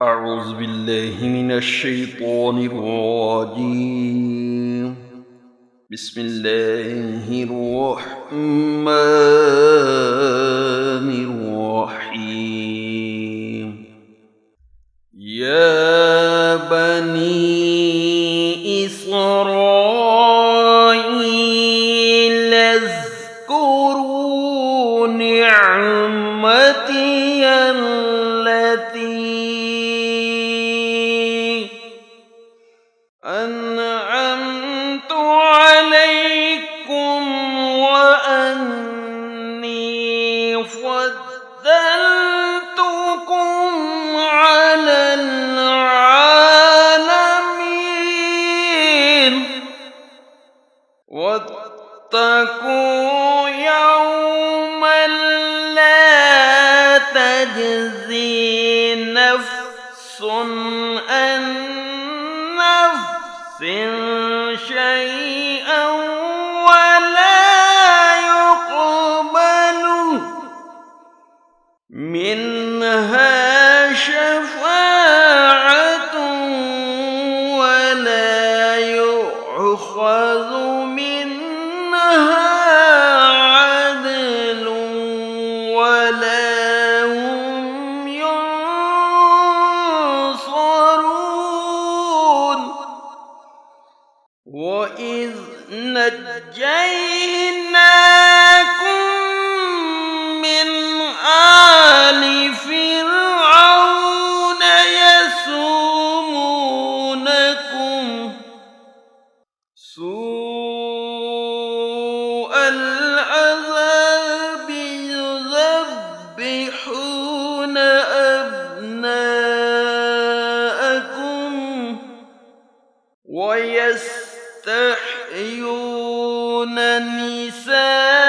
أعوذ بالله من الشيطان الرجيم. بسم الله الرحمن الرحيم. يا بني إسرائيل اذكروا نعمتي التي أنعمت عليكم وأني فضلتكم على العالمين. واتقوا يوما لا تجزي نفس عن نفس شيئا ولا يقبل منها شفاعة ولا يؤخذ منها عدل ولا هم ينصرون. وإذ نجيناكم من آل فرعون يسومونكم سوء العذاب يذبحون أبناءكم ويستحيون نساءكم